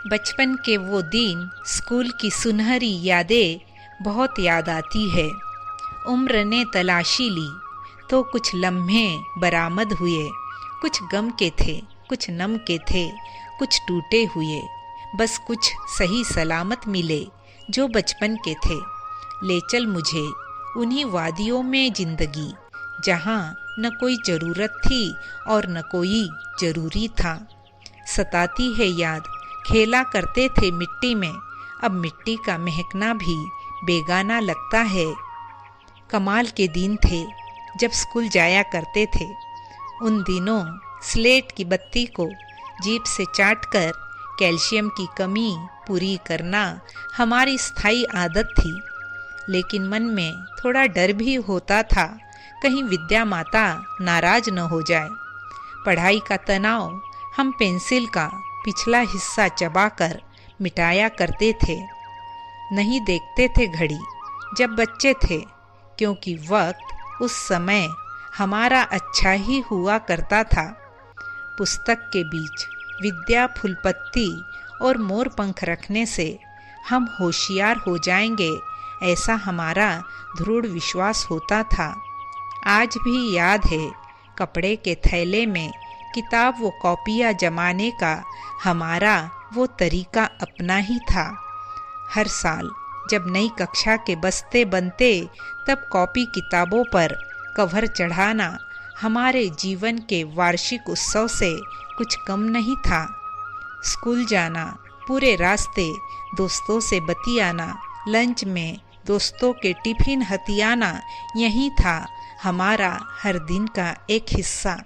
बचपन के वो दिन, स्कूल की सुनहरी यादें बहुत याद आती है। उम्र ने तलाशी ली तो कुछ लम्हे बरामद हुए। कुछ गम के थे, कुछ नम के थे, कुछ टूटे हुए। बस कुछ सही सलामत मिले जो बचपन के थे। ले चल मुझे उन्हीं वादियों में जिंदगी, जहाँ न कोई ज़रूरत थी और न कोई ज़रूरी था। सताती है याद, खेला करते थे मिट्टी में, अब मिट्टी का महकना भी बेगाना लगता है। कमाल के दिन थे जब स्कूल जाया करते थे। उन दिनों स्लेट की बत्ती को जीभ से चाटकर कैल्शियम की कमी पूरी करना हमारी स्थायी आदत थी। लेकिन मन में थोड़ा डर भी होता था, कहीं विद्या माता नाराज न हो जाए। पढ़ाई का तनाव हम पेंसिल का पिछला हिस्सा चबाकर मिटाया करते थे। नहीं देखते थे घड़ी जब बच्चे थे, क्योंकि वक्त उस समय हमारा अच्छा ही हुआ करता था। पुस्तक के बीच विद्या फूलपत्ती और मोर पंख रखने से हम होशियार हो जाएंगे, ऐसा हमारा दृढ़ विश्वास होता था। आज भी याद है, कपड़े के थैले में किताब व कॉपियाँ जमाने का हमारा वो तरीका अपना ही था। हर साल जब नई कक्षा के बस्ते बनते, तब कॉपी किताबों पर कवर चढ़ाना हमारे जीवन के वार्षिक उत्सव से कुछ कम नहीं था। स्कूल जाना, पूरे रास्ते दोस्तों से बतियाना, लंच में दोस्तों के टिफिन हथियाना, यही था हमारा हर दिन का एक हिस्सा।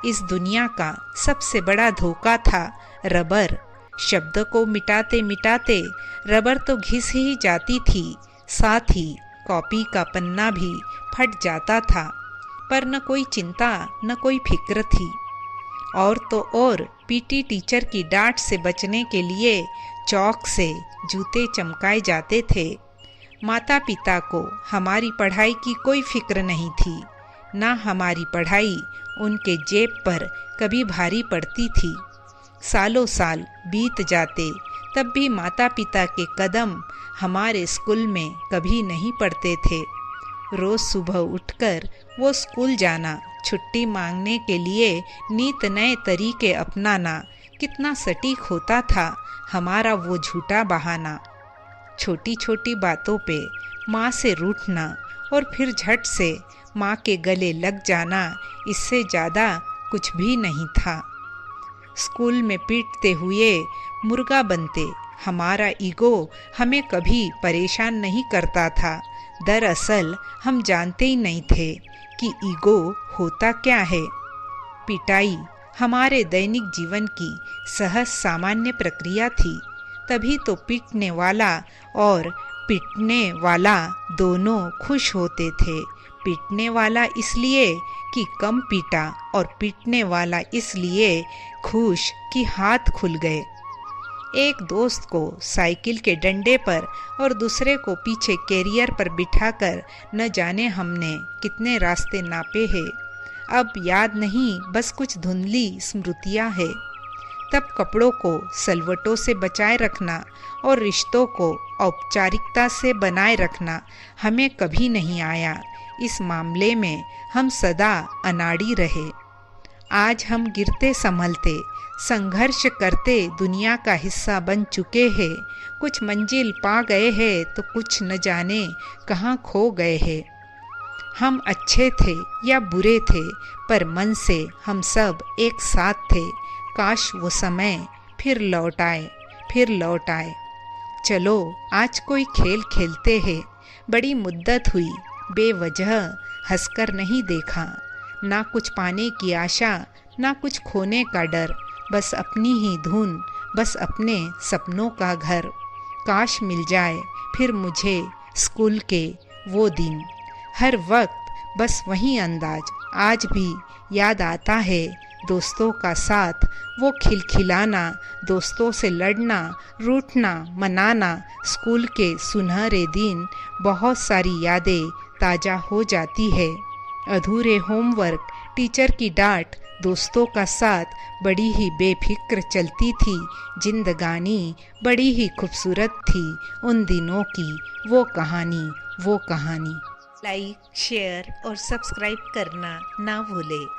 इस दुनिया का सबसे बड़ा धोखा था रबर। शब्द को मिटाते मिटाते रबर तो घिस ही जाती थी, साथ ही कॉपी का पन्ना भी फट जाता था। पर न कोई चिंता, न कोई फिक्र थी। और तो और पीटी टीचर की डांट से बचने के लिए चौक से जूते चमकाए जाते थे। माता पिता को हमारी पढ़ाई की कोई फिक्र नहीं थी, ना हमारी पढ़ाई उनके जेब पर कभी भारी पड़ती थी। सालों साल बीत जाते, तब भी माता पिता के कदम हमारे स्कूल में कभी नहीं पड़ते थे। रोज़ सुबह उठकर वो स्कूल जाना, छुट्टी मांगने के लिए नित नए तरीके अपनाना, कितना सटीक होता था हमारा वो झूठा बहाना। छोटी छोटी बातों पे माँ से रूठना और फिर झट से माँ के गले लग जाना, इससे ज़्यादा कुछ भी नहीं था। स्कूल में पीटते हुए मुर्गा बनते हमारा ईगो हमें कभी परेशान नहीं करता था। दरअसल हम जानते ही नहीं थे कि ईगो होता क्या है। पिटाई हमारे दैनिक जीवन की सहज सामान्य प्रक्रिया थी, तभी तो पीटने वाला और पीटने वाला दोनों खुश होते थे। पीटने वाला इसलिए कि कम पीटा और पीटने वाला इसलिए खुश कि हाथ खुल गए। एक दोस्त को साइकिल के डंडे पर और दूसरे को पीछे कैरियर पर बिठाकर न जाने हमने कितने रास्ते नापे हैं। अब याद नहीं, बस कुछ धुंधली स्मृतियाँ हैं। तब कपड़ों को सलवटों से बचाए रखना और रिश्तों को औपचारिकता से बनाए रखना हमें कभी नहीं आया। इस मामले में हम सदा अनाड़ी रहे। आज हम गिरते संभलते, संघर्ष करते दुनिया का हिस्सा बन चुके हैं। कुछ मंजिल पा गए हैं तो कुछ न जाने कहाँ खो गए हैं। हम अच्छे थे या बुरे थे, पर मन से हम सब एक साथ थे। काश वो समय फिर लौट आए, फिर लौट आए। चलो आज कोई खेल खेलते हैं। बड़ी मुद्दत हुई बेवजह हंसकर नहीं देखा। ना कुछ पाने की आशा, ना कुछ खोने का डर, बस अपनी ही धुन, बस अपने सपनों का घर। काश मिल जाए फिर मुझे स्कूल के वो दिन। हर वक्त बस वही अंदाज आज भी याद आता है। दोस्तों का साथ, वो खिलखिलाना, दोस्तों से लड़ना, रूठना, मनाना, स्कूल के सुनहरे दिन। बहुत सारी यादें ताज़ा हो जाती है। अधूरे होमवर्क, टीचर की डांट, दोस्तों का साथ बड़ी ही बेफिक्र चलती थी जिंदगानी, बड़ी ही खूबसूरत थी उन दिनों की वो कहानी। लाइक, शेयर और सब्सक्राइब करना ना भूले।